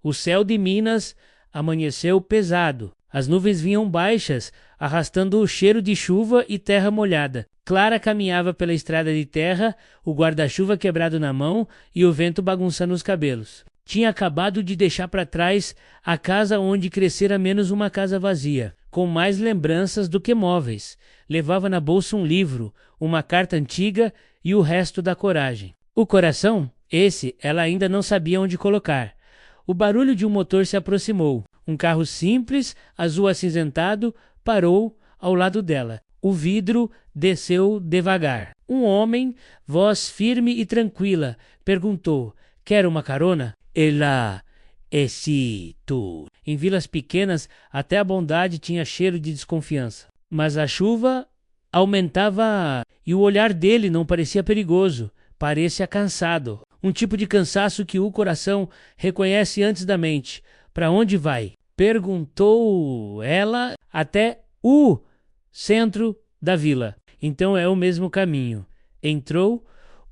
O céu de Minas amanheceu pesado. As nuvens vinham baixas, arrastando o cheiro de chuva e terra molhada. Clara caminhava pela estrada de terra, o guarda-chuva quebrado na mão e o vento bagunçando os cabelos. Tinha acabado de deixar para trás a casa onde crescera menos uma casa vazia, com mais lembranças do que móveis. Levava na bolsa um livro, uma carta antiga e o resto da coragem. O coração, esse, ela ainda não sabia onde colocar. O barulho de um motor se aproximou. Um carro simples, azul acinzentado, parou ao lado dela. O vidro desceu devagar. Um homem, voz firme e tranquila, perguntou: "Quer uma carona?" Ela, esse tu. Em vilas pequenas, até a bondade tinha cheiro de desconfiança. Mas a chuva aumentava e o olhar dele não parecia perigoso, parecia cansado. Um tipo de cansaço que o coração reconhece antes da mente. "Para onde vai?" perguntou ela. "Até o centro da vila." "Então é o mesmo caminho." Entrou,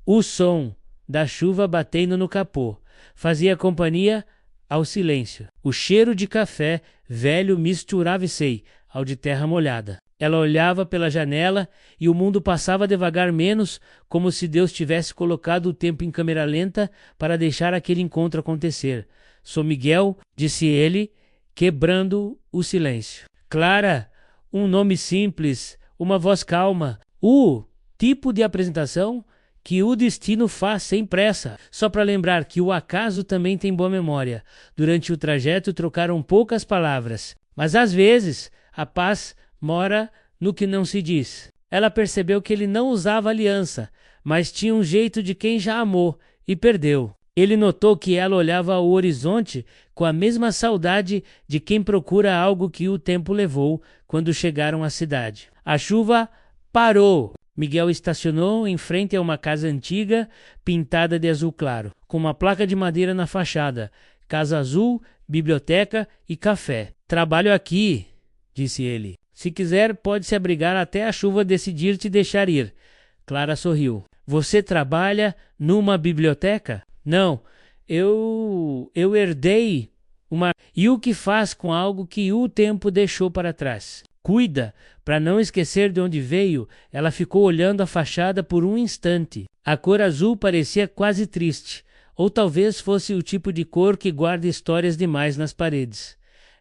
o som da chuva batendo no capô fazia companhia ao silêncio. O cheiro de café velho misturava-se ao de terra molhada. Ela olhava pela janela e o mundo passava devagar, menos como se Deus tivesse colocado o tempo em câmera lenta para deixar aquele encontro acontecer. "Sou Miguel", disse ele, quebrando o silêncio. "Clara", um nome simples, uma voz calma. O tipo de apresentação que o destino faz sem pressa, só para lembrar que o acaso também tem boa memória. Durante o trajeto trocaram poucas palavras, mas às vezes a paz mora no que não se diz. Ela percebeu que ele não usava aliança, mas tinha um jeito de quem já amou e perdeu. Ele notou que ela olhava ao horizonte com a mesma saudade de quem procura algo que o tempo levou quando chegaram à cidade. A chuva parou. Miguel estacionou em frente a uma casa antiga, pintada de azul claro, com uma placa de madeira na fachada: "Casa Azul, biblioteca e café." "Trabalho aqui", disse ele. "Se quiser, pode se abrigar até a chuva decidir te deixar ir." Clara sorriu. "Você trabalha numa biblioteca?" "Não, eu herdei uma... E o que faz com algo que o tempo deixou para trás?" "Cuida, para não esquecer de onde veio." Ela ficou olhando a fachada por um instante. A cor azul parecia quase triste, ou talvez fosse o tipo de cor que guarda histórias demais nas paredes.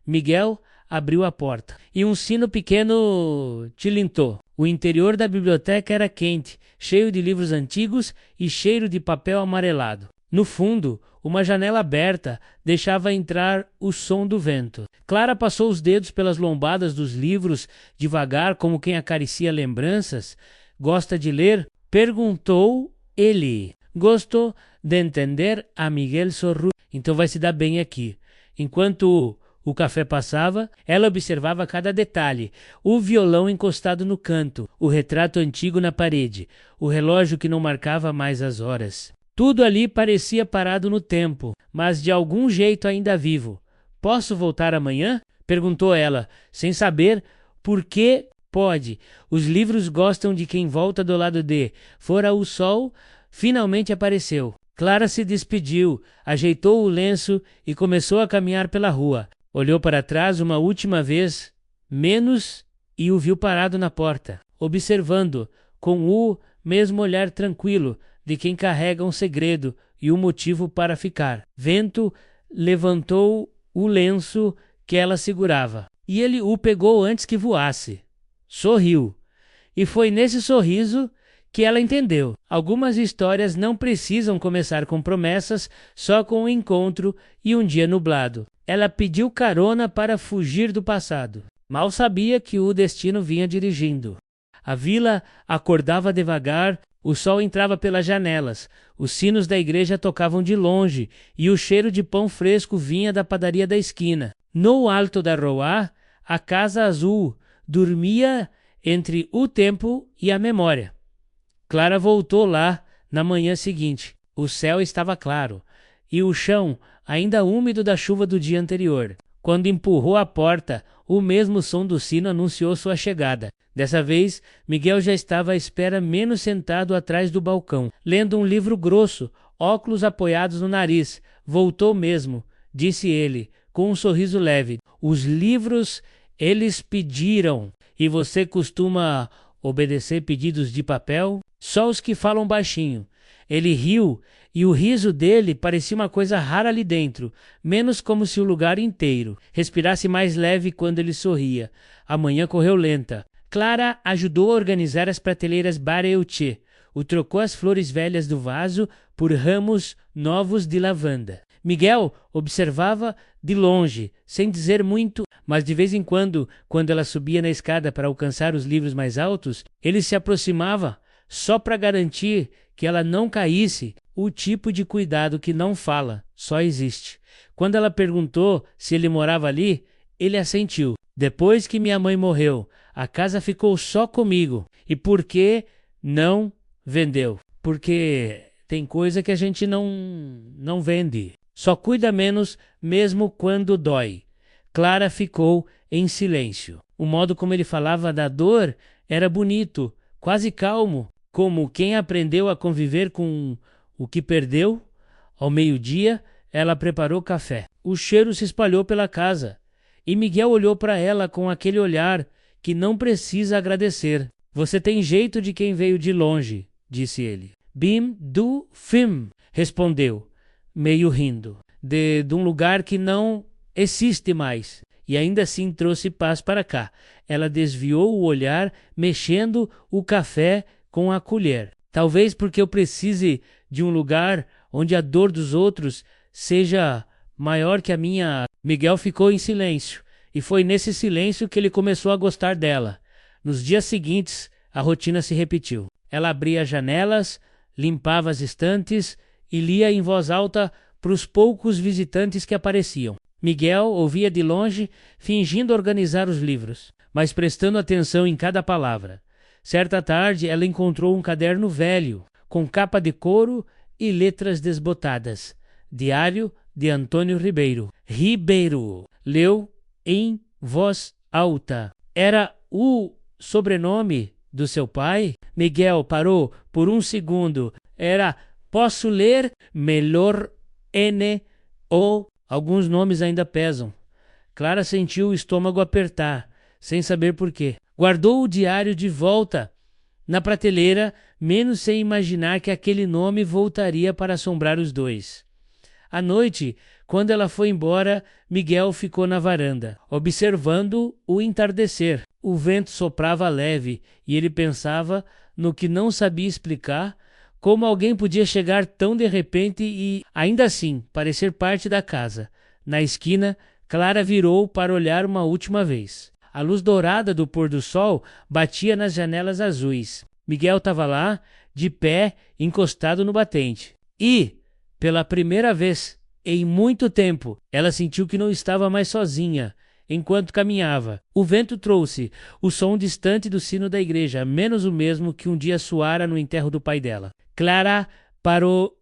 Miguel abriu a porta e um sino pequeno tilintou. O interior da biblioteca era quente, cheio de livros antigos e cheiro de papel amarelado. No fundo, uma janela aberta deixava entrar o som do vento. Clara passou os dedos pelas lombadas dos livros, devagar, como quem acaricia lembranças. "Gosta de ler?" perguntou ele. "Gosto de entender", a Miguel sorriu. "Então vai se dar bem aqui." Enquanto o café passava, ela observava cada detalhe: o violão encostado no canto, o retrato antigo na parede, o relógio que não marcava mais as horas. Tudo ali parecia parado no tempo, mas de algum jeito ainda vivo. "Posso voltar amanhã?" perguntou ela, sem saber por que. "Pode. Os livros gostam de quem volta do lado de fora." O sol finalmente apareceu. Clara se despediu, ajeitou o lenço e começou a caminhar pela rua. Olhou para trás uma última vez, menos, e o viu parado na porta, observando, com o mesmo olhar tranquilo de quem carrega um segredo e um motivo para ficar. Vento levantou o lenço que ela segurava, e ele o pegou antes que voasse. Sorriu, e foi nesse sorriso que ela entendeu. Algumas histórias não precisam começar com promessas, só com um encontro e um dia nublado. Ela pediu carona para fugir do passado. Mal sabia que o destino vinha dirigindo. A vila acordava devagar, o sol entrava pelas janelas, os sinos da igreja tocavam de longe e o cheiro de pão fresco vinha da padaria da esquina. No alto da Roá, a Casa Azul dormia entre o tempo e a memória. Clara voltou lá na manhã seguinte. O céu estava claro e o chão ainda úmido da chuva do dia anterior. Quando empurrou a porta, o mesmo som do sino anunciou sua chegada. Dessa vez, Miguel já estava à espera, menos sentado atrás do balcão, lendo um livro grosso, óculos apoiados no nariz. Voltou mesmo, disse ele, com um sorriso leve. Os livros, eles pediram. E você costuma obedecer pedidos de papel? Só os que falam baixinho. Ele riu, e o riso dele parecia uma coisa rara ali dentro, menos como se o lugar inteiro respirasse mais leve quando ele sorria. A manhã correu lenta. Clara ajudou a organizar as prateleiras Bareuche. Trocou as flores velhas do vaso por ramos novos de lavanda. Miguel observava de longe, sem dizer muito, mas de vez em quando ela subia na escada para alcançar os livros mais altos, ele se aproximava só para garantir que ela não caísse, o tipo de cuidado que não fala, só existe. Quando ela perguntou se ele morava ali, ele assentiu. Depois que minha mãe morreu, a casa ficou só comigo. E por que não vendeu? Porque tem coisa que a gente não vende. Só cuida menos mesmo quando dói. Clara ficou em silêncio. O modo como ele falava da dor era bonito, quase calmo, como quem aprendeu a conviver com o que perdeu. Ao meio-dia, ela preparou café. O cheiro se espalhou pela casa, e Miguel olhou para ela com aquele olhar que não precisa agradecer. Você tem jeito de quem veio de longe, disse ele. Bim du fim, respondeu, meio rindo, de um lugar que não existe mais. E ainda assim trouxe paz para cá. Ela desviou o olhar, mexendo o café com a colher. Talvez porque eu precise de um lugar onde a dor dos outros seja maior que a minha. Miguel ficou em silêncio, e foi nesse silêncio que ele começou a gostar dela. Nos dias seguintes, a rotina se repetiu. Ela abria as janelas, limpava as estantes e lia em voz alta para os poucos visitantes que apareciam. Miguel ouvia de longe, fingindo organizar os livros, mas prestando atenção em cada palavra. Certa tarde, ela encontrou um caderno velho, com capa de couro e letras desbotadas. Diário de Antônio Ribeiro. Ribeiro. Leu em voz alta. Era o sobrenome do seu pai? Miguel parou por um segundo. Era, posso ler? Melhor N ou alguns nomes ainda pesam. Clara sentiu o estômago apertar, sem saber por quê. Guardou o diário de volta na prateleira, menos sem imaginar que aquele nome voltaria para assombrar os dois. À noite, quando ela foi embora, Miguel ficou na varanda, observando o entardecer. O vento soprava leve e ele pensava no que não sabia explicar, como alguém podia chegar tão de repente e, ainda assim, parecer parte da casa. Na esquina, Clara virou para olhar uma última vez. A luz dourada do pôr do sol batia nas janelas azuis. Miguel estava lá, de pé, encostado no batente. E, pela primeira vez em muito tempo, ela sentiu que não estava mais sozinha enquanto caminhava. O vento trouxe o som distante do sino da igreja, menos o mesmo que um dia soara no enterro do pai dela. Clara parou.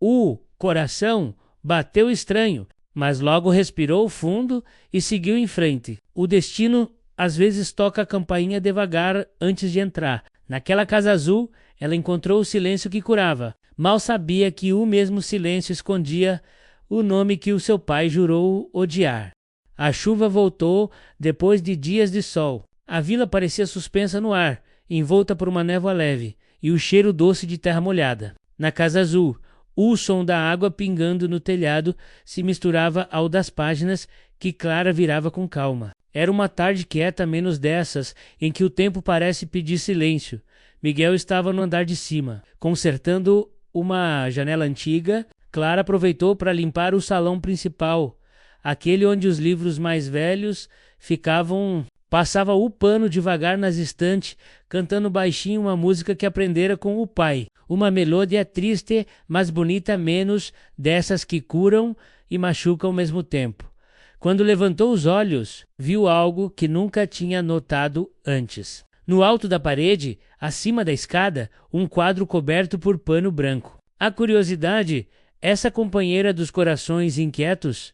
O coração bateu estranho, mas logo respirou fundo e seguiu em frente. O destino às vezes toca a campainha devagar antes de entrar. Naquela casa azul, ela encontrou o silêncio que curava. Mal sabia que o mesmo silêncio escondia o nome que o seu pai jurou odiar. A chuva voltou depois de dias de sol. A vila parecia suspensa no ar, envolta por uma névoa leve, e o cheiro doce de terra molhada. Na casa azul, o som da água pingando no telhado se misturava ao das páginas que Clara virava com calma. Era uma tarde quieta, menos dessas, em que o tempo parece pedir silêncio. Miguel estava no andar de cima, consertando uma janela antiga. Clara aproveitou para limpar o salão principal, aquele onde os livros mais velhos ficavam. Passava o pano devagar nas estantes, cantando baixinho uma música que aprendera com o pai. Uma melodia triste, mas bonita, menos dessas que curam e machucam ao mesmo tempo. Quando levantou os olhos, viu algo que nunca tinha notado antes. No alto da parede, acima da escada, um quadro coberto por pano branco. A curiosidade, essa companheira dos corações inquietos,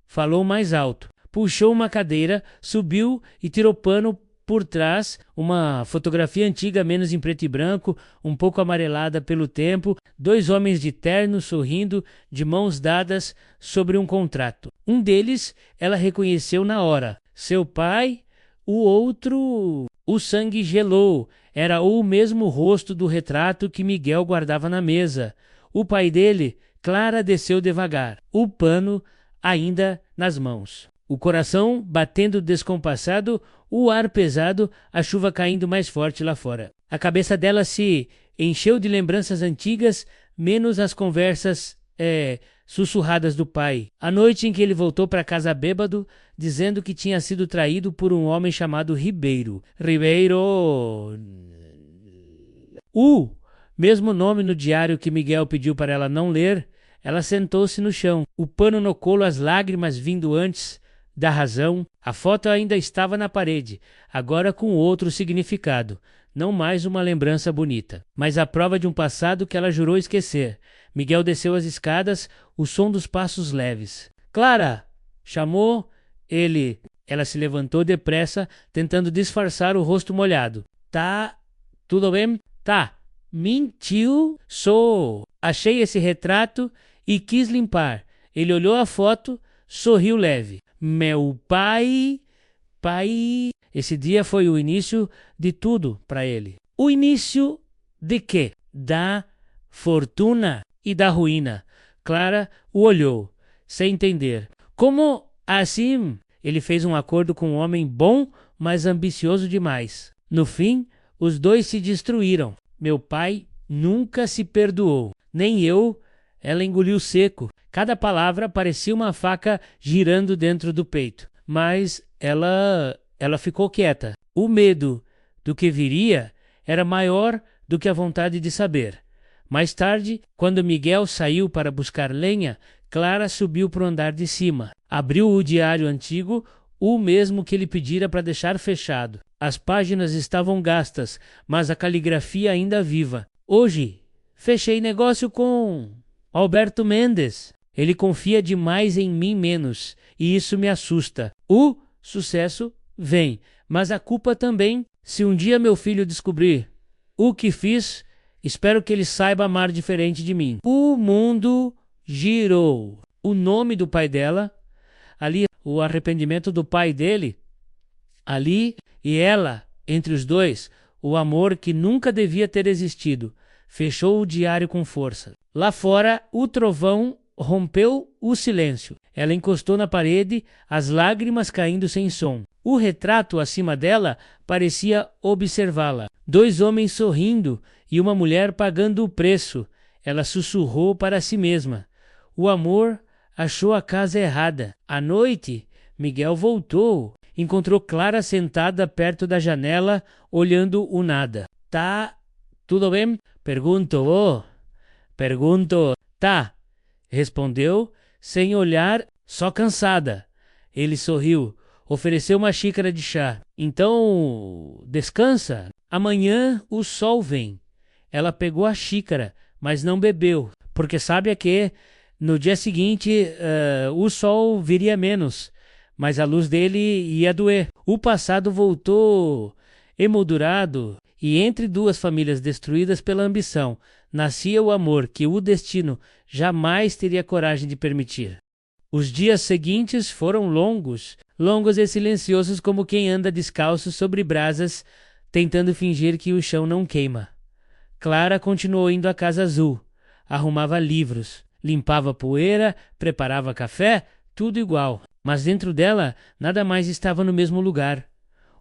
falou mais alto. Puxou uma cadeira, subiu e tirou pano por trás uma fotografia antiga, menos em preto e branco, um pouco amarelada pelo tempo, 2 homens de terno sorrindo, de mãos dadas sobre um contrato. Um deles ela reconheceu na hora, seu pai, o outro... O sangue gelou, era o mesmo rosto do retrato que Miguel guardava na mesa. O pai dele, Clara desceu devagar, o pano ainda nas mãos. O coração batendo descompassado, o ar pesado, a chuva caindo mais forte lá fora. A cabeça dela se encheu de lembranças antigas, menos as conversas sussurradas do pai. A noite em que ele voltou para casa bêbado, dizendo que tinha sido traído por um homem chamado Ribeiro. O mesmo nome no diário que Miguel pediu para ela não ler. Ela sentou-se no chão, o pano no colo, as lágrimas vindo antes da razão. A foto ainda estava na parede, agora com outro significado. Não mais uma lembrança bonita, mas a prova de um passado que ela jurou esquecer. Miguel desceu as escadas, o som dos passos leves. Clara! Chamou ele. Ela se levantou depressa, tentando disfarçar o rosto molhado. Tá, tudo bem? Tá. Mentiu? Sou. Achei esse retrato e quis limpar. Ele olhou a foto, sorriu leve. Meu pai... Esse dia foi o início de tudo para ele. O início de quê? Da fortuna e da ruína. Clara o olhou, sem entender. Como assim? Ele fez um acordo com um homem bom, mas ambicioso demais. No fim, os dois se destruíram. Meu pai nunca se perdoou. Nem eu. Ela engoliu seco. Cada palavra parecia uma faca girando dentro do peito. Mas ela ficou quieta. O medo do que viria era maior do que a vontade de saber. Mais tarde, quando Miguel saiu para buscar lenha, Clara subiu para o andar de cima. Abriu o diário antigo, o mesmo que ele pedira para deixar fechado. As páginas estavam gastas, mas a caligrafia ainda viva. Hoje, fechei negócio com Alberto Mendes. Ele confia demais em mim menos, e isso me assusta. O sucesso vem, mas a culpa também. Se um dia meu filho descobrir o que fiz, espero que ele saiba amar diferente de mim. O mundo girou. O nome do pai dela, ali o arrependimento do pai dele, ali e ela, entre os dois, o amor que nunca devia ter existido. Fechou o diário com força. Lá fora, o trovão rompeu o silêncio. Ela encostou na parede, as lágrimas caindo sem som. O retrato acima dela parecia observá-la. 2 homens sorrindo e uma mulher pagando o preço. Ela sussurrou para si mesma. O amor achou a casa errada. À noite, Miguel voltou. Encontrou Clara sentada perto da janela, olhando o nada. Tá, tudo bem? Perguntou. Tá. Respondeu, sem olhar, só cansada. Ele sorriu, ofereceu uma xícara de chá. Então, descansa. Amanhã o sol vem. Ela pegou a xícara, mas não bebeu, porque sabe que no dia seguinte o sol viria menos, mas a luz dele ia doer. O passado voltou emoldurado, e entre 2 famílias destruídas pela ambição, nascia o amor que o destino jamais teria coragem de permitir. Os dias seguintes foram longos e silenciosos, como quem anda descalço sobre brasas, tentando fingir que o chão não queima. Clara continuou indo à Casa Azul. Arrumava livros, limpava poeira, preparava café, tudo igual. Mas dentro dela, nada mais estava no mesmo lugar.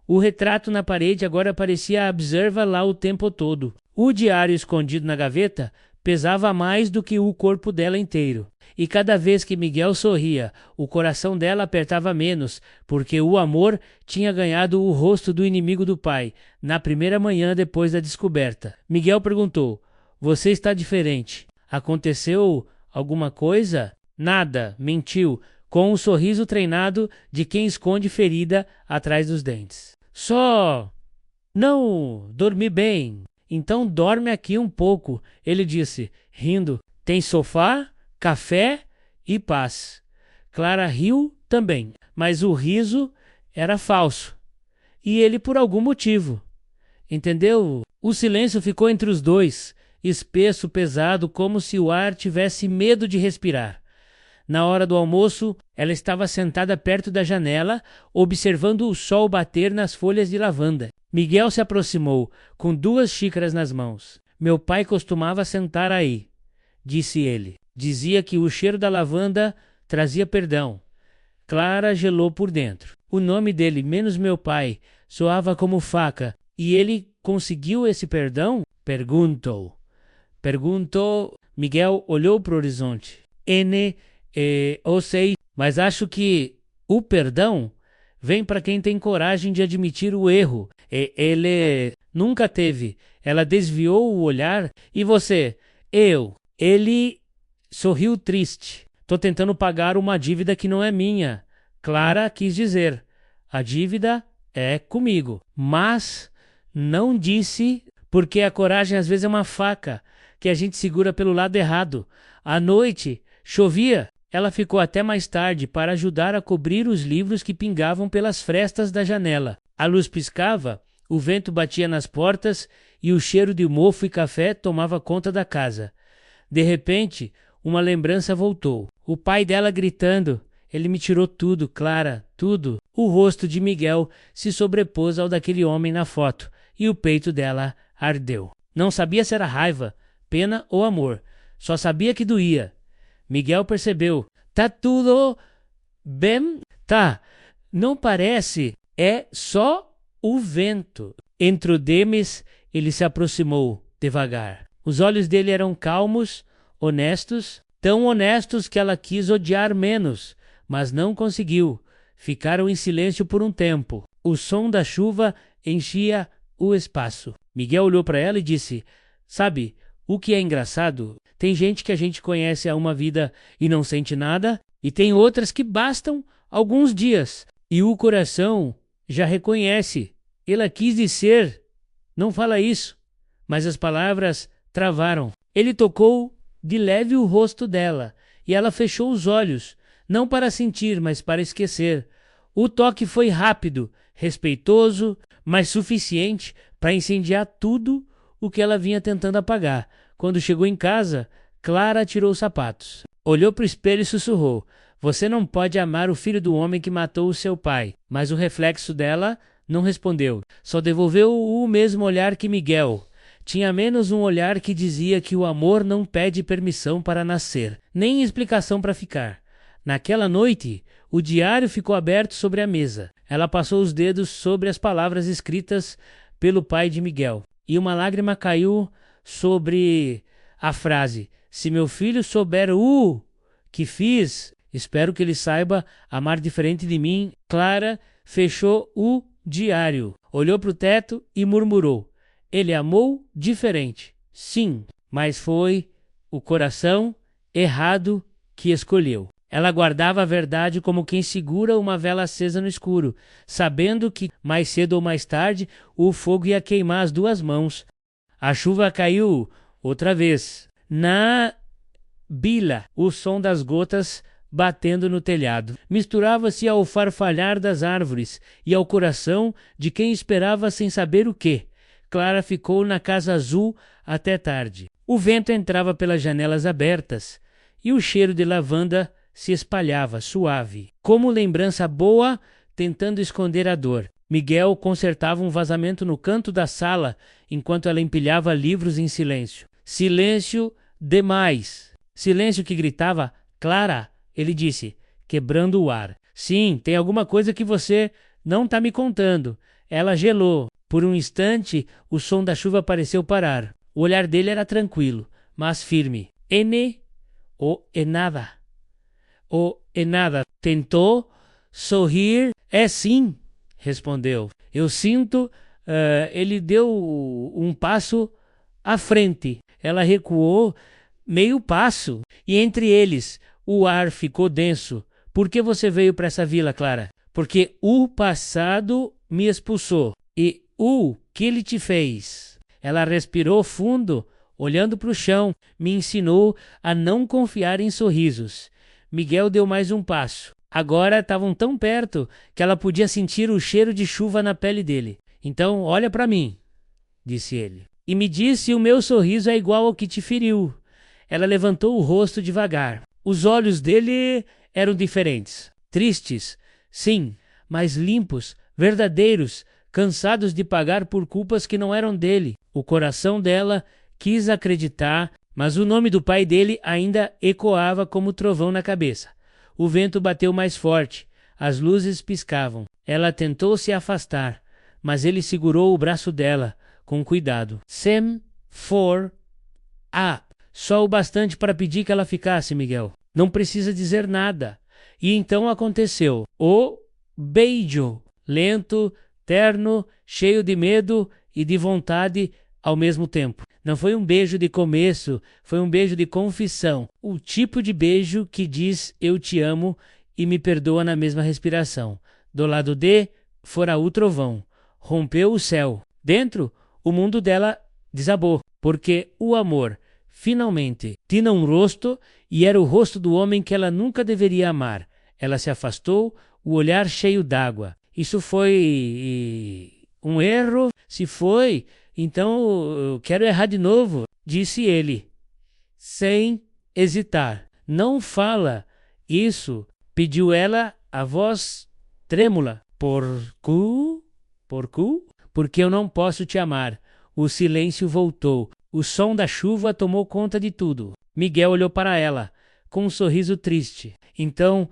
O retrato na parede agora parecia observar lá o tempo todo. O diário escondido na gaveta pesava mais do que o corpo dela inteiro. E cada vez que Miguel sorria, o coração dela apertava menos, porque o amor tinha ganhado o rosto do inimigo do pai, na primeira manhã depois da descoberta. Miguel perguntou, você está diferente. Aconteceu alguma coisa? Nada, mentiu, com um sorriso treinado de quem esconde ferida atrás dos dentes. Só... não dormi bem. Então dorme aqui um pouco, ele disse, rindo. Tem sofá, café e paz. Clara riu também, mas o riso era falso. e ele por algum motivo. Entendeu? O silêncio ficou entre os dois, espesso, pesado, como se o ar tivesse medo de respirar. Na hora do almoço, ela estava sentada perto da janela, observando o sol bater nas folhas de lavanda. Miguel se aproximou, com 2 xícaras nas mãos. Meu pai costumava sentar aí, disse ele. Dizia que o cheiro da lavanda trazia perdão. Clara gelou por dentro. O nome dele, menos meu pai, soava como faca. E ele conseguiu esse perdão? Perguntou. Miguel olhou para o horizonte. Eu sei, mas acho que o perdão vem para quem tem coragem de admitir o erro. Ele nunca teve. Ela desviou o olhar. E você? Ele sorriu triste. Tô tentando pagar uma dívida que não é minha. Clara quis dizer. A dívida é comigo. Mas não disse, porque a coragem às vezes é uma faca que a gente segura pelo lado errado. À noite, chovia. Ela ficou até mais tarde para ajudar a cobrir os livros que pingavam pelas frestas da janela. A luz piscava, o vento batia nas portas e o cheiro de mofo e café tomava conta da casa. De repente, uma lembrança voltou. O pai dela gritando. Ele me tirou tudo, Clara, tudo. O rosto de Miguel se sobrepôs ao daquele homem na foto e o peito dela ardeu. Não sabia se era raiva, pena ou amor. Só sabia que doía. Miguel percebeu. Tá tudo bem? Tá. Não parece. É só o vento. Entre o Demes, ele se aproximou devagar. Os olhos dele eram calmos, honestos, tão honestos que ela quis odiar menos, mas não conseguiu. Ficaram em silêncio por um tempo. O som da chuva enchia o espaço. Miguel olhou para ela e disse: Sabe, o que é engraçado? Tem gente que a gente conhece há uma vida e não sente nada, e tem outras que bastam alguns dias, e o coração já reconhece. Ela quis dizer, não fala isso, mas as palavras travaram. Ele tocou de leve o rosto dela, e ela fechou os olhos, não para sentir, mas para esquecer. O toque foi rápido, respeitoso, mas suficiente para incendiar tudo o que ela vinha tentando apagar. Quando chegou em casa, Clara tirou os sapatos. Olhou para o espelho e sussurrou: Você não pode amar o filho do homem que matou o seu pai. Mas o reflexo dela não respondeu. Só devolveu o mesmo olhar que Miguel. Tinha menos um olhar que dizia que o amor não pede permissão para nascer, nem explicação para ficar. Naquela noite, o diário ficou aberto sobre a mesa. Ela passou os dedos sobre as palavras escritas pelo pai de Miguel. E uma lágrima caiu sobre a frase: Se meu filho souber o que fiz, espero que ele saiba amar diferente de mim. Clara fechou o diário, olhou para o teto e murmurou: Ele amou diferente. Sim, mas foi o coração errado que escolheu. Ela guardava a verdade como quem segura uma vela acesa no escuro, sabendo que, mais cedo ou mais tarde, o fogo ia queimar as 2 mãos. A chuva caiu outra vez. Na bila, o som das gotas batendo no telhado misturava-se ao farfalhar das árvores e ao coração de quem esperava sem saber o que. Clara ficou na casa azul até tarde. O vento entrava pelas janelas abertas e o cheiro de lavanda se espalhava, suave, como lembrança boa, tentando esconder a dor. Miguel consertava um vazamento no canto da sala, enquanto ela empilhava livros em silêncio. Silêncio demais. Silêncio que gritava: Clara, ele disse, quebrando o ar. Sim, tem alguma coisa que você não está me contando. Ela gelou. Por um instante, o som da chuva pareceu parar. O olhar dele era tranquilo, mas firme. É nada. É nada. Tentou sorrir. É sim, respondeu. Eu sinto. Ele deu um passo à frente. Ela recuou meio passo. E entre eles, o ar ficou denso. Por que você veio para essa vila, Clara? Porque o passado me expulsou. E o que ele te fez? Ela respirou fundo, olhando para o chão. Me ensinou a não confiar em sorrisos. Miguel deu mais um passo. Agora estavam tão perto que ela podia sentir o cheiro de chuva na pele dele. Então, olha para mim, disse ele, e me diz se o meu sorriso é igual ao que te feriu. Ela levantou o rosto devagar. Os olhos dele eram diferentes. Tristes, sim, mas limpos, verdadeiros, cansados de pagar por culpas que não eram dele. O coração dela quis acreditar, mas o nome do pai dele ainda ecoava como trovão na cabeça. O vento bateu mais forte. As luzes piscavam. Ela tentou se afastar, mas ele segurou o braço dela, com cuidado. Sem for up. Só o bastante para pedir que ela ficasse, Miguel. Não precisa dizer nada. E então aconteceu. O beijo, lento, terno, cheio de medo e de vontade ao mesmo tempo. Não foi um beijo de começo, foi um beijo de confissão. O tipo de beijo que diz eu te amo e me perdoa na mesma respiração. Do lado de, fora o trovão. Rompeu o céu. Dentro, o mundo dela desabou, porque o amor finalmente tinha um rosto e era o rosto do homem que ela nunca deveria amar. Ela se afastou, o olhar cheio d'água. Isso foi um erro? Se foi, então eu quero errar de novo, disse ele, sem hesitar. Não fala isso, pediu ela, a voz trêmula. Porque eu não posso te amar. O silêncio voltou. O som da chuva tomou conta de tudo. Miguel olhou para ela, com um sorriso triste. Então,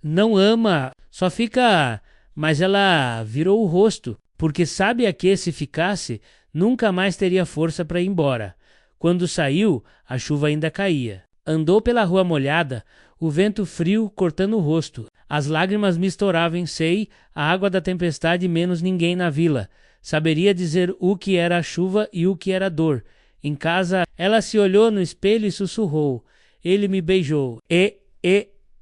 não ama, só fica... Mas ela virou o rosto, porque sabe a que se ficasse, nunca mais teria força para ir embora. Quando saiu, a chuva ainda caía. Andou pela rua molhada, o vento frio cortando o rosto. As lágrimas misturavam em si a água da tempestade, menos ninguém na vila saberia dizer o que era a chuva e o que era dor. Em casa, ela se olhou no espelho e sussurrou. Ele me beijou.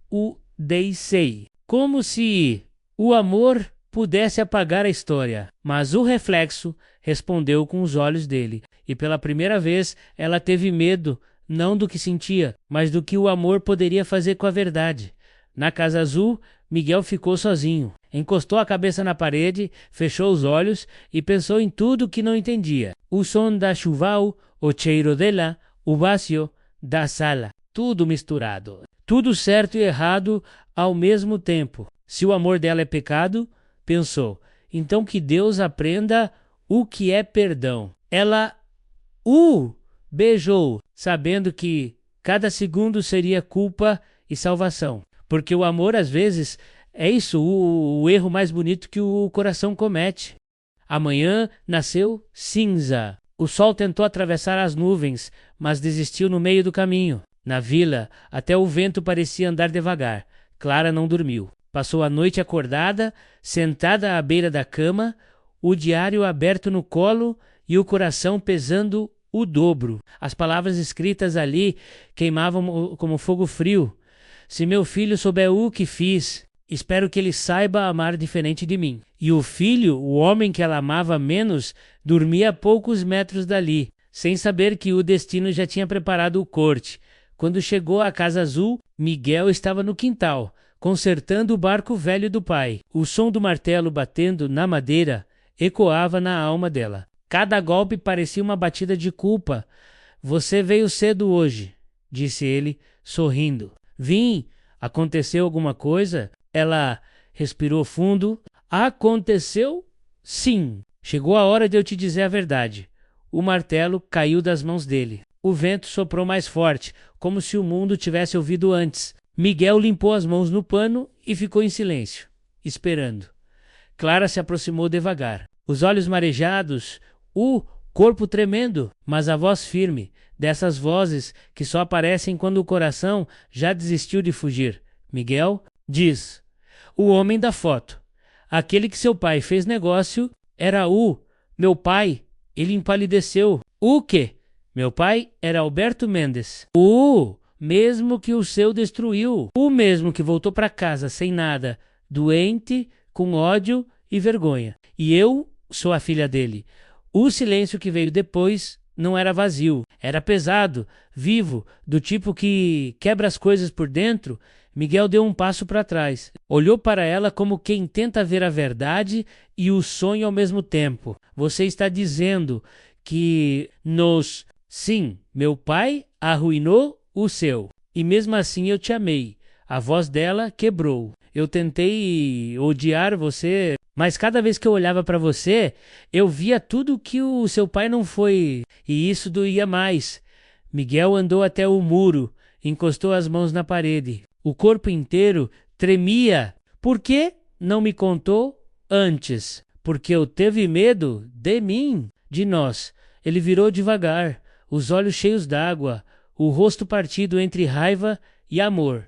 O deixei. Como se o amor pudesse apagar a história. Mas o reflexo respondeu com os olhos dele. E pela primeira vez, ela teve medo, não do que sentia, mas do que o amor poderia fazer com a verdade. Na Casa Azul, Miguel ficou sozinho. Encostou a cabeça na parede, fechou os olhos e pensou em tudo que não entendia. O som da chuva, o cheiro dela, o vazio da sala. Tudo misturado. Tudo certo e errado ao mesmo tempo. Se o amor dela é pecado, pensou, então que Deus aprenda o que é perdão. Ela o beijou, sabendo que cada segundo seria culpa e salvação. Porque o amor, às vezes, é isso, o erro mais bonito que o coração comete. Amanhã nasceu cinza. O sol tentou atravessar as nuvens, mas desistiu no meio do caminho. Na vila, até o vento parecia andar devagar. Clara não dormiu. Passou a noite acordada, sentada à beira da cama, o diário aberto no colo e o coração pesando o dobro. As palavras escritas ali queimavam como fogo frio. Se meu filho souber o que fiz, espero que ele saiba amar diferente de mim. E o filho, o homem que ela amava menos, dormia a poucos metros dali, sem saber que o destino já tinha preparado o corte. Quando chegou à Casa Azul, Miguel estava no quintal, consertando o barco velho do pai. O som do martelo batendo na madeira ecoava na alma dela. Cada golpe parecia uma batida de culpa. Você veio cedo hoje, disse ele, sorrindo. Vim. Aconteceu alguma coisa? Ela respirou fundo. Aconteceu? Sim. Chegou a hora de eu te dizer a verdade. O martelo caiu das mãos dele. O vento soprou mais forte, como se o mundo tivesse ouvido antes. Miguel limpou as mãos no pano e ficou em silêncio, esperando. Clara se aproximou devagar. Os olhos marejados, o corpo tremendo, mas a voz firme, dessas vozes que só aparecem quando o coração já desistiu de fugir. Miguel diz, o homem da foto, aquele que seu pai fez negócio, era meu pai, ele empalideceu. O quê? Meu pai era Alberto Mendes. O mesmo que o seu destruiu. O mesmo que voltou para casa sem nada, doente, com ódio e vergonha. E eu sou a filha dele. O silêncio que veio depois não era vazio, era pesado, vivo, do tipo que quebra as coisas por dentro. Miguel deu um passo para trás. Olhou para ela como quem tenta ver a verdade e o sonho ao mesmo tempo. Você está dizendo que Sim, meu pai arruinou o seu. E mesmo assim eu te amei. A voz dela quebrou. Eu tentei odiar você, mas cada vez que eu olhava para você, eu via tudo que o seu pai não foi. E isso doía mais. Miguel andou até o muro, encostou as mãos na parede. O corpo inteiro tremia. Por que não me contou antes? Porque eu teve medo de mim, de nós. Ele virou devagar, os olhos cheios d'água, o rosto partido entre raiva e amor.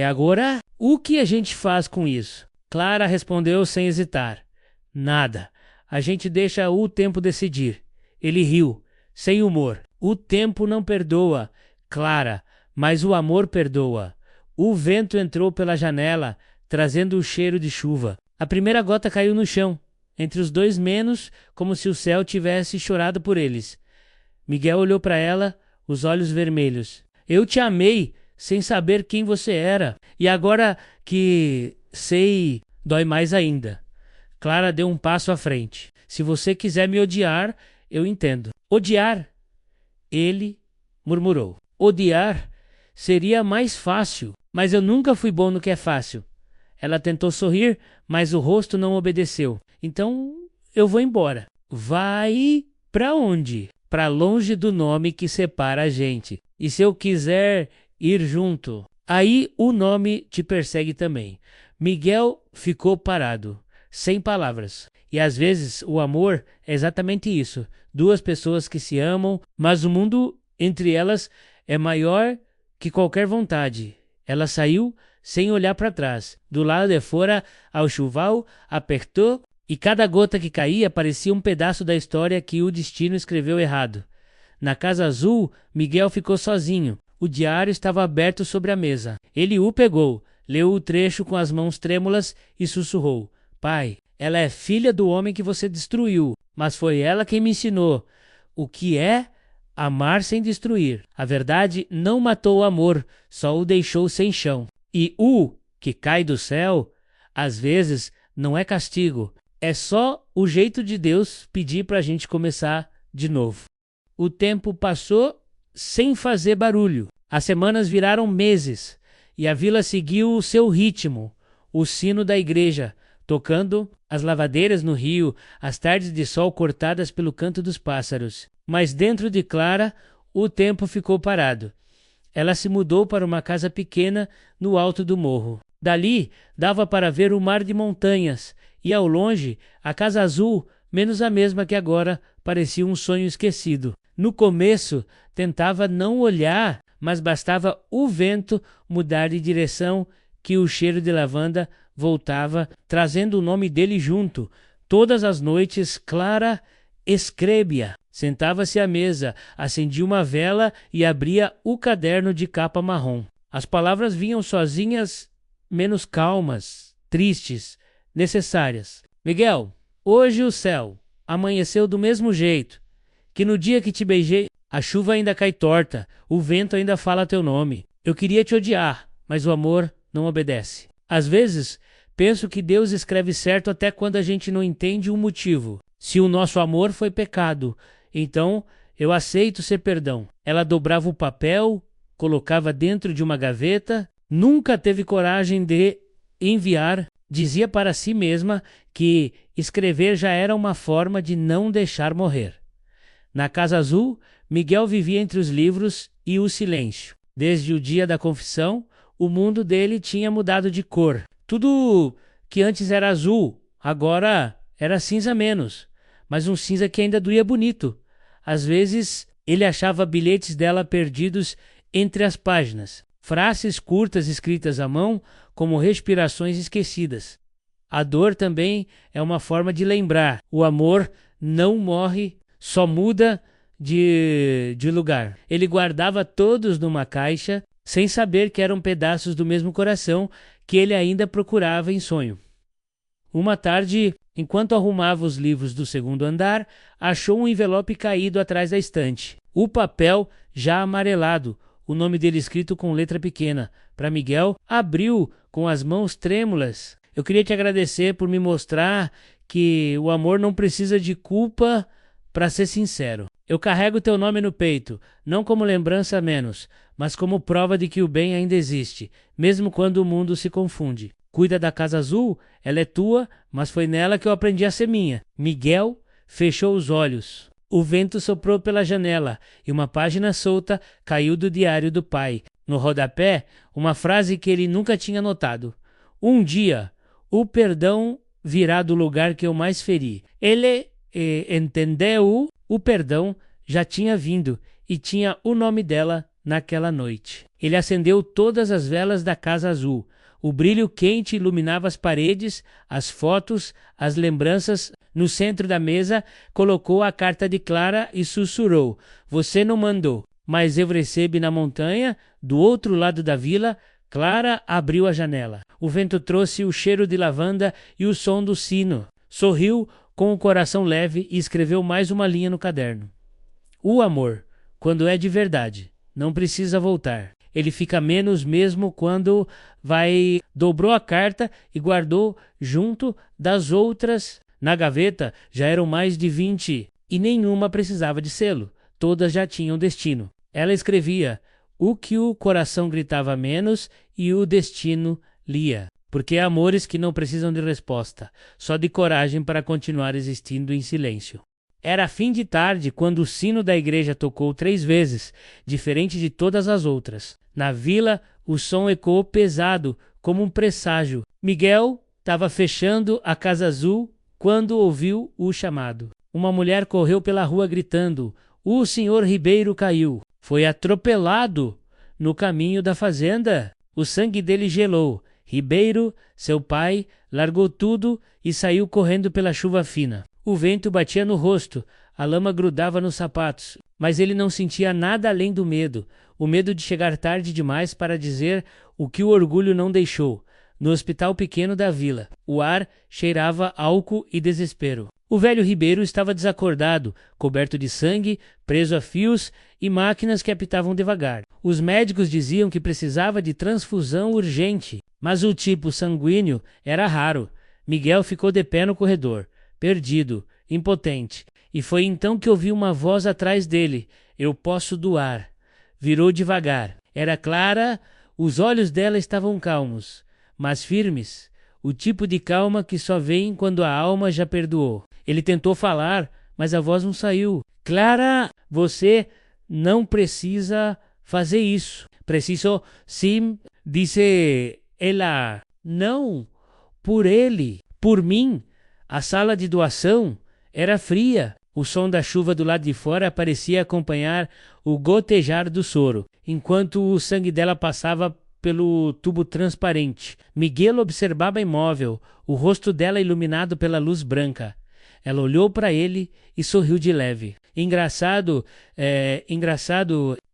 Agora? O que a gente faz com isso? Clara respondeu sem hesitar. Nada. A gente deixa o tempo decidir. Ele riu, sem humor. O tempo não perdoa, Clara, mas o amor perdoa. O vento entrou pela janela, trazendo o cheiro de chuva. A primeira gota caiu no chão, entre os dois menos, como se o céu tivesse chorado por eles. Miguel olhou para ela, os olhos vermelhos. Eu te amei, sem saber quem você era. E agora que sei, dói mais ainda. Clara deu um passo à frente. Se você quiser me odiar, eu entendo. Odiar? Ele murmurou. Odiar seria mais fácil, mas eu nunca fui bom no que é fácil. Ela tentou sorrir, mas o rosto não obedeceu. Então eu vou embora. Vai pra onde? Pra longe do nome que separa a gente. E se eu quiser ir junto, aí o nome te persegue também. Miguel ficou parado, sem palavras. E às vezes o amor é exatamente isso. Duas pessoas que se amam, mas o mundo entre elas é maior que qualquer vontade. Ela saiu sem olhar para trás. Do lado de fora, ao chuval, apertou e cada gota que caía parecia um pedaço da história que o destino escreveu errado. Na Casa Azul, Miguel ficou sozinho. O diário estava aberto sobre a mesa. Ele o pegou, leu o trecho com as mãos trêmulas e sussurrou. Pai, ela é filha do homem que você destruiu, mas foi ela quem me ensinou o que é amar sem destruir. A verdade não matou o amor, só o deixou sem chão. E o que cai do céu, às vezes, não é castigo. É só o jeito de Deus pedir para a gente começar de novo. O tempo passou sem fazer barulho. As semanas viraram meses e a vila seguiu o seu ritmo. O sino da igreja, tocando as lavadeiras no rio, as tardes de sol cortadas pelo canto dos pássaros. Mas dentro de Clara, o tempo ficou parado. Ela se mudou para uma casa pequena no alto do morro. Dali, dava para ver o mar de montanhas, e ao longe, a Casa Azul, menos a mesma que agora, parecia um sonho esquecido. No começo, tentava não olhar, mas bastava o vento mudar de direção que o cheiro de lavanda voltava, trazendo o nome dele junto. Todas as noites, Clara escrevia. Sentava-se à mesa, acendia uma vela e abria o caderno de capa marrom. As palavras vinham sozinhas, menos calmas, tristes, necessárias. Miguel, hoje o céu amanheceu do mesmo jeito que no dia que te beijei. A chuva ainda cai torta, o vento ainda fala teu nome. Eu queria te odiar, mas o amor não obedece. Às vezes, penso que Deus escreve certo até quando a gente não entende o motivo. Se o nosso amor foi pecado, então eu aceito ser perdão. Ela dobrava o papel, colocava dentro de uma gaveta, nunca teve coragem de enviar. Dizia para si mesma que escrever já era uma forma de não deixar morrer. Na Casa Azul, Miguel vivia entre os livros e o silêncio. Desde o dia da confissão, o mundo dele tinha mudado de cor. Tudo que antes era azul, agora era cinza menos, mas um cinza que ainda doía bonito. Às vezes, ele achava bilhetes dela perdidos entre as páginas, frases curtas escritas à mão, como respirações esquecidas. A dor também é uma forma de lembrar. O amor não morre, só muda de lugar. Ele guardava todos numa caixa, sem saber que eram pedaços do mesmo coração que ele ainda procurava em sonho. Uma tarde, enquanto arrumava os livros do segundo andar, achou um envelope caído atrás da estante. O papel já amarelado, o nome dele escrito com letra pequena. Para Miguel, abriu com as mãos trêmulas. Eu queria te agradecer por me mostrar que o amor não precisa de culpa para ser sincero. Eu carrego teu nome no peito, não como lembrança menos, mas como prova de que o bem ainda existe, mesmo quando o mundo se confunde. Cuida da Casa Azul, ela é tua, mas foi nela que eu aprendi a ser minha. Miguel fechou os olhos. O vento soprou pela janela e uma página solta caiu do diário do pai. No rodapé, uma frase que ele nunca tinha notado. Um dia, o perdão virá do lugar que eu mais feri. Ele entendeu, o perdão já tinha vindo e tinha o nome dela naquela noite. Ele acendeu todas as velas da Casa Azul. O brilho quente iluminava as paredes, as fotos, as lembranças. No centro da mesa, colocou a carta de Clara e sussurrou: "Você não mandou, mas eu recebi na montanha, do outro lado da vila." Clara abriu a janela. O vento trouxe o cheiro de lavanda e o som do sino. Sorriu com o coração leve e escreveu mais uma linha no caderno. O amor, quando é de verdade, não precisa voltar. Ele fica menos mesmo quando vai... Dobrou a carta e guardou junto das outras. Na gaveta já eram mais de 20 e nenhuma precisava de selo. Todas já tinham destino. Ela escrevia o que o coração gritava menos e o destino lia. Porque há amores que não precisam de resposta, só de coragem para continuar existindo em silêncio. Era fim de tarde quando o sino da igreja tocou 3 vezes, diferente de todas as outras. Na vila, o som ecoou pesado, como um presságio. Miguel estava fechando a Casa Azul quando ouviu o chamado. Uma mulher correu pela rua gritando: "O senhor Ribeiro caiu. Foi atropelado no caminho da fazenda." O sangue dele gelou. Ribeiro, seu pai, largou tudo e saiu correndo pela chuva fina. O vento batia no rosto, a lama grudava nos sapatos, mas ele não sentia nada além do medo, o medo de chegar tarde demais para dizer o que o orgulho não deixou. No hospital pequeno da vila, o ar cheirava álcool e desespero. O velho Ribeiro estava desacordado, coberto de sangue, preso a fios e máquinas que apitavam devagar. Os médicos diziam que precisava de transfusão urgente, mas o tipo sanguíneo era raro. Miguel ficou de pé no corredor, perdido, impotente, e foi então que ouviu uma voz atrás dele: "Eu posso doar." Virou devagar. Era Clara, os olhos dela estavam calmos, mas firmes, o tipo de calma que só vem quando a alma já perdoou. Ele tentou falar, mas a voz não saiu. "Clara, você não precisa fazer isso." "Preciso sim," disse ela. "Não, por ele, por mim." A sala de doação era fria. O som da chuva do lado de fora parecia acompanhar o gotejar do soro, enquanto o sangue dela passava pelo tubo transparente. Miguel observava imóvel, o rosto dela iluminado pela luz branca. Ela olhou para ele e sorriu de leve. Engraçado,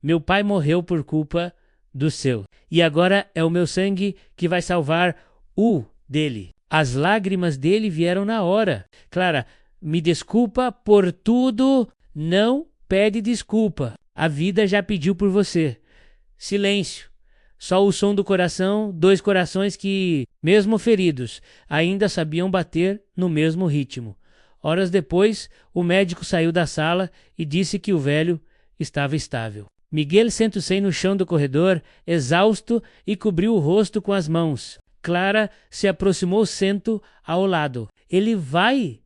meu pai morreu por culpa do seu. E agora é o meu sangue que vai salvar o dele." As lágrimas dele vieram na hora. "Clara, me desculpa por tudo." "Não pede desculpa. A vida já pediu por você." Silêncio. Só o som do coração, 2 corações que, mesmo feridos, ainda sabiam bater no mesmo ritmo. Horas depois, o médico saiu da sala e disse que o velho estava estável. Miguel sentou-se no chão do corredor, exausto, e cobriu o rosto com as mãos. Clara se aproximou sento ao lado. "Ele vai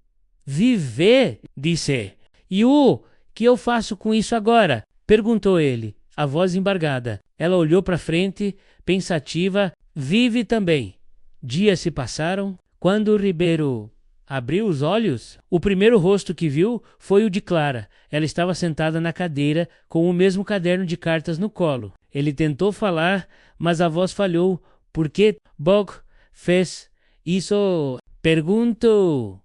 viver," disse. "E o que eu faço com isso agora?" perguntou ele, a voz embargada. Ela olhou para frente, pensativa. "Vive também." Dias se passaram. Quando Ribeiro abriu os olhos, o primeiro rosto que viu foi o de Clara. Ela estava sentada na cadeira, com o mesmo caderno de cartas no colo. Ele tentou falar, mas a voz falhou. "Por que Bog fez isso?" Perguntou.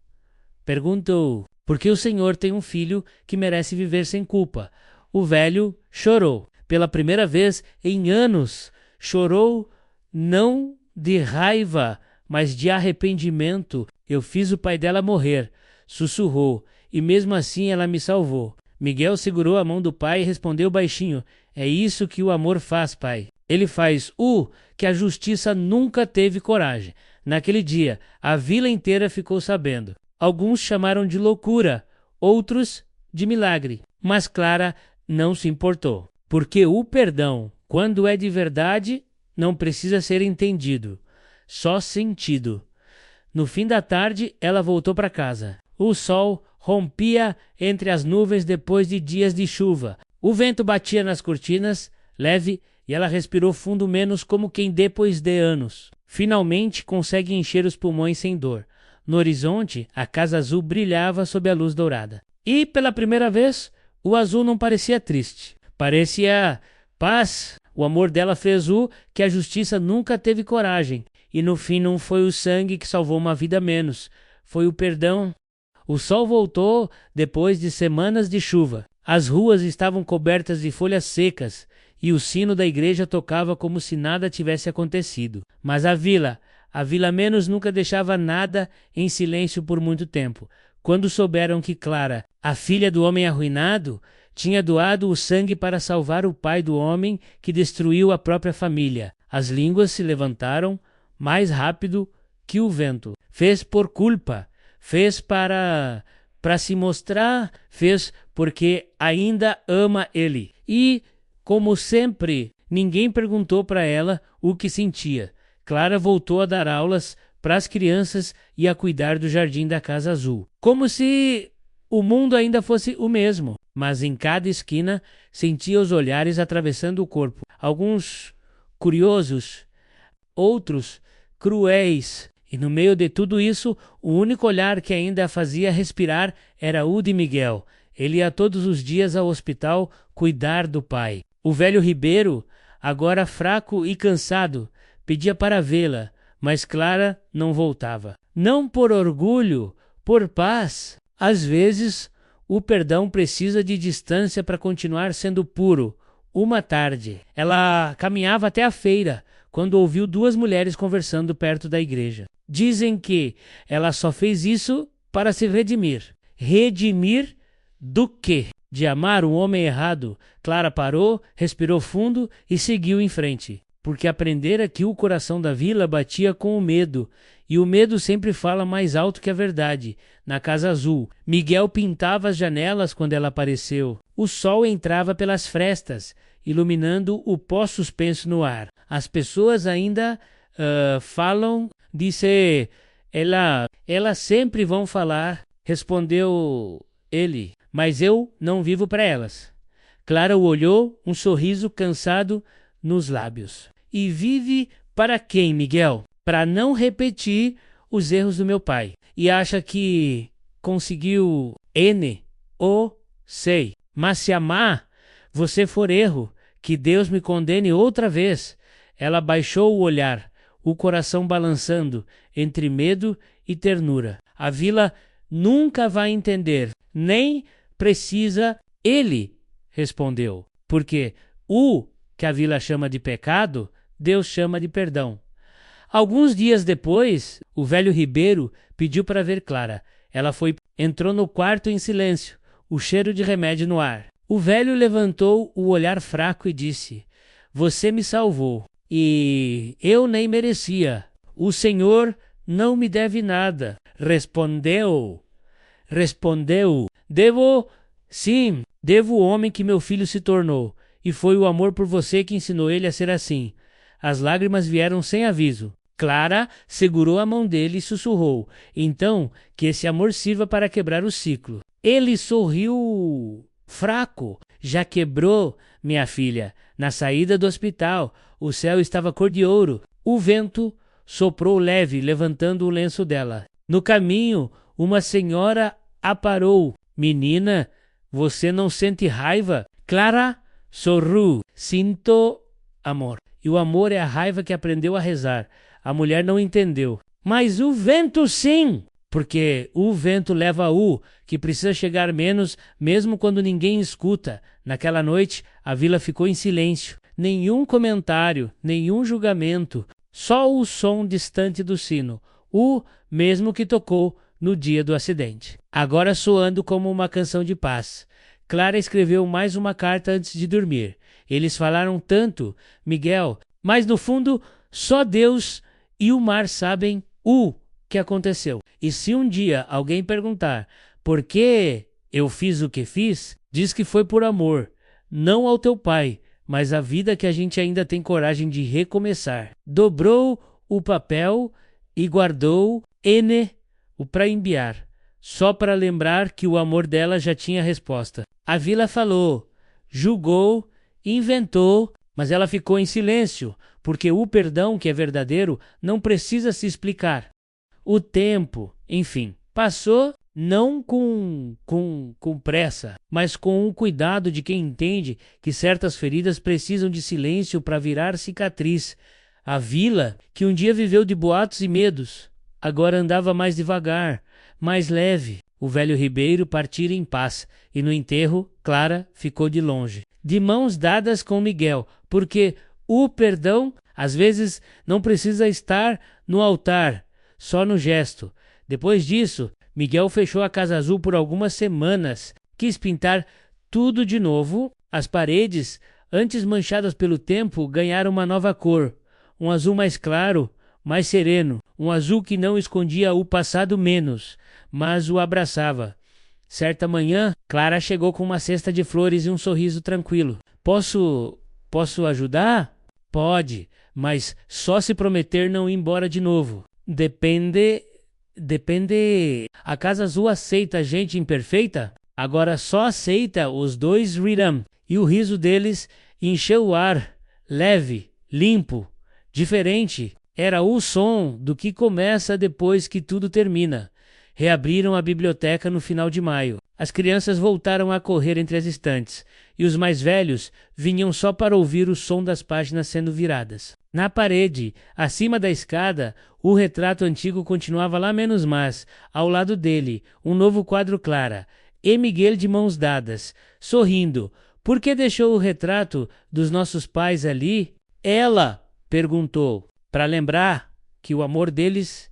"Porque o senhor tem um filho que merece viver sem culpa." O velho chorou. Pela primeira vez em anos, chorou não de raiva, mas de arrependimento. "Eu fiz o pai dela morrer," sussurrou, "e mesmo assim ela me salvou." Miguel segurou a mão do pai e respondeu baixinho: É isso que o amor faz, pai. Ele faz o que a justiça nunca teve coragem. Naquele dia, a vila inteira ficou sabendo. Alguns chamaram de loucura, outros de milagre. Mas Clara não se importou, porque o perdão, quando é de verdade, não precisa ser entendido, só sentido. No fim da tarde, ela voltou para casa. O sol rompia entre as nuvens depois de dias de chuva. O vento batia nas cortinas, leve, e ela respirou fundo menos como quem depois de anos finalmente consegue encher os pulmões sem dor. No horizonte, a casa azul brilhava sob a luz dourada. E, pela primeira vez, o azul não parecia triste. Parecia paz. O amor dela fez o que a justiça nunca teve coragem. E no fim não foi o sangue que salvou uma vida menos. Foi o perdão. O sol voltou depois de semanas de chuva. As ruas estavam cobertas de folhas secas e o sino da igreja tocava como se nada tivesse acontecido. Mas a vila menos nunca deixava nada em silêncio por muito tempo. Quando souberam que Clara, a filha do homem arruinado, tinha doado o sangue para salvar o pai do homem que destruiu a própria família, as línguas se levantaram mais rápido que o vento. Fez por culpa, fez para se mostrar, fez porque ainda ama ele. E, como sempre, ninguém perguntou para ela o que sentia. Clara voltou a dar aulas para as crianças e a cuidar do jardim da Casa Azul. Como se o mundo ainda fosse o mesmo, mas em cada esquina sentia os olhares atravessando o corpo. Alguns curiosos, outros cruéis. E no meio de tudo isso, o único olhar que ainda a fazia respirar era o de Miguel. Ele ia todos os dias ao hospital cuidar do pai. O velho Ribeiro, agora fraco e cansado, pedia para vê-la, mas Clara não voltava. Não por orgulho, por paz. Às vezes, o perdão precisa de distância para continuar sendo puro. Uma tarde, ela caminhava até a feira, quando ouviu duas mulheres conversando perto da igreja. Dizem que ela só fez isso para se redimir. Redimir do quê? De amar um homem errado. Clara parou, respirou fundo e seguiu em frente, porque aprendera que o coração da vila batia com o medo, e o medo sempre fala mais alto que a verdade. Na Casa Azul, Miguel pintava as janelas quando ela apareceu. O sol entrava pelas frestas, iluminando o pó suspenso no ar. As pessoas ainda falam, disse elas sempre vão falar, respondeu ele, mas eu não vivo para elas. Clara o olhou, um sorriso cansado nos lábios. E vive para quem, Miguel? Para não repetir os erros do meu pai. E acha que conseguiu sei. Mas se amar você for erro, que Deus me condene outra vez. Ela baixou o olhar, o coração balançando entre medo e ternura. A vila nunca vai entender, nem precisa. Ele respondeu, porque o que a vila chama de pecado, Deus chama de perdão. Alguns dias depois, o velho Ribeiro pediu para ver Clara. Ela entrou no quarto em silêncio, o cheiro de remédio no ar. O velho levantou o olhar fraco e disse: "Você me salvou, e eu nem merecia. O Senhor não me deve nada." Respondeu. Devo o homem que meu filho se tornou, e foi o amor por você que ensinou ele a ser assim." As lágrimas vieram sem aviso. Clara segurou a mão dele e sussurrou: "Então, que esse amor sirva para quebrar o ciclo." Ele sorriu fraco. "Já quebrou, minha filha." Na saída do hospital, o céu estava cor de ouro. O vento soprou leve, levantando o lenço dela. No caminho, uma senhora a parou. "Menina, você não sente raiva?" Clara sorriu. "Sinto amor." E o amor é a raiva que aprendeu a rezar. A mulher não entendeu. "Mas o vento sim!" Porque o vento leva que precisa chegar menos, mesmo quando ninguém escuta. Naquela noite, a vila ficou em silêncio. Nenhum comentário, nenhum julgamento. Só o som distante do sino. O mesmo que tocou no dia do acidente. Agora soando como uma canção de paz. Clara escreveu mais uma carta antes de dormir. Eles falaram tanto, Miguel, mas no fundo só Deus e o mar sabem o que aconteceu. E se um dia alguém perguntar por que eu fiz o que fiz, diz que foi por amor, não ao teu pai, mas à vida que a gente ainda tem coragem de recomeçar. Dobrou o papel e guardou o para enviar, só para lembrar que o amor dela já tinha resposta. A vila falou, julgou, inventou, mas ela ficou em silêncio, porque o perdão que é verdadeiro não precisa se explicar. O tempo, enfim, passou não com pressa, mas com o cuidado de quem entende que certas feridas precisam de silêncio para virar cicatriz. A vila, que um dia viveu de boatos e medos, agora andava mais devagar, mais leve. O velho Ribeiro partira em paz, e no enterro, Clara ficou de longe, de mãos dadas com Miguel, porque o perdão, às vezes, não precisa estar no altar, só no gesto. Depois disso, Miguel fechou a Casa Azul por algumas semanas. Quis pintar tudo de novo. As paredes, antes manchadas pelo tempo, ganharam uma nova cor. Um azul mais claro, mais sereno. Um azul que não escondia o passado menos, mas o abraçava. Certa manhã, Clara chegou com uma cesta de flores e um sorriso tranquilo. Posso ajudar? Pode, mas só se prometer não ir embora de novo. Depende. A Casa Azul aceita gente imperfeita? Agora só aceita os dois Riram. E o riso deles encheu o ar, leve, limpo, diferente. Era o som do que começa depois que tudo termina. Reabriram a biblioteca no final de maio. As crianças voltaram a correr entre as estantes, e os mais velhos vinham só para ouvir o som das páginas sendo viradas. Na parede, acima da escada, o retrato antigo continuava lá menos mais. Ao lado dele, um novo quadro Clara, e Miguel de mãos dadas, sorrindo. Por que deixou o retrato dos nossos pais ali? Ela perguntou, para lembrar que o amor deles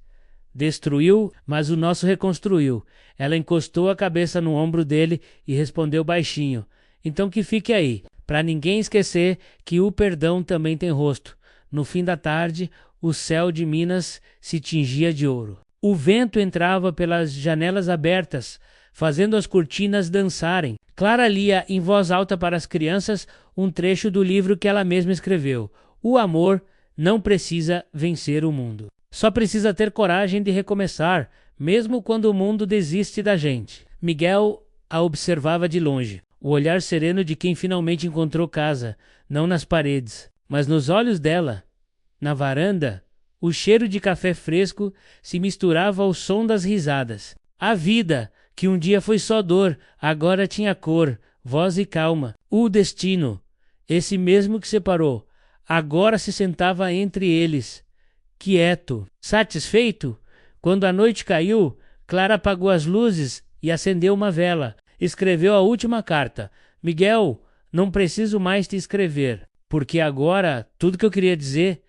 destruiu, mas o nosso reconstruiu. Ela encostou a cabeça no ombro dele e respondeu baixinho. Então que fique aí, para ninguém esquecer que o perdão também tem rosto. No fim da tarde, o céu de Minas se tingia de ouro. O vento entrava pelas janelas abertas, fazendo as cortinas dançarem. Clara lia em voz alta para as crianças um trecho do livro que ela mesma escreveu. O amor não precisa vencer o mundo. Só precisa ter coragem de recomeçar, mesmo quando o mundo desiste da gente. Miguel a observava de longe, o olhar sereno de quem finalmente encontrou casa, não nas paredes, mas nos olhos dela. Na varanda, o cheiro de café fresco se misturava ao som das risadas. A vida, que um dia foi só dor, agora tinha cor, voz e calma. O destino, esse mesmo que separou, agora se sentava entre eles, quieto, satisfeito. Quando a noite caiu, Clara apagou as luzes e acendeu uma vela. Escreveu a última carta. Miguel, não preciso mais te escrever, porque agora tudo que eu queria dizer,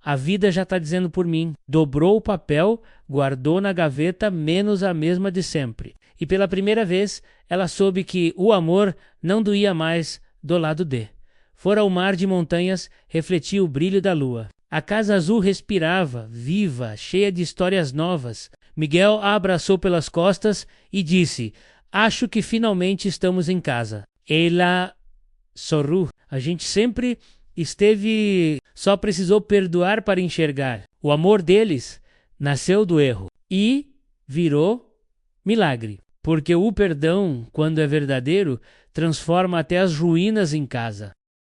a vida já está dizendo por mim. Dobrou o papel, guardou na gaveta menos a mesma de sempre. E pela primeira vez, ela soube que o amor não doía mais do lado de. Fora o mar de montanhas, refletia o brilho da lua. A Casa Azul respirava, viva, cheia de histórias novas. Miguel a abraçou pelas costas e disse, acho que finalmente estamos em casa. Ela sorriu. A gente sempre esteve, só precisou perdoar para enxergar. O amor deles nasceu do erro e virou milagre. Porque o perdão, quando é verdadeiro, transforma até as ruínas em casa.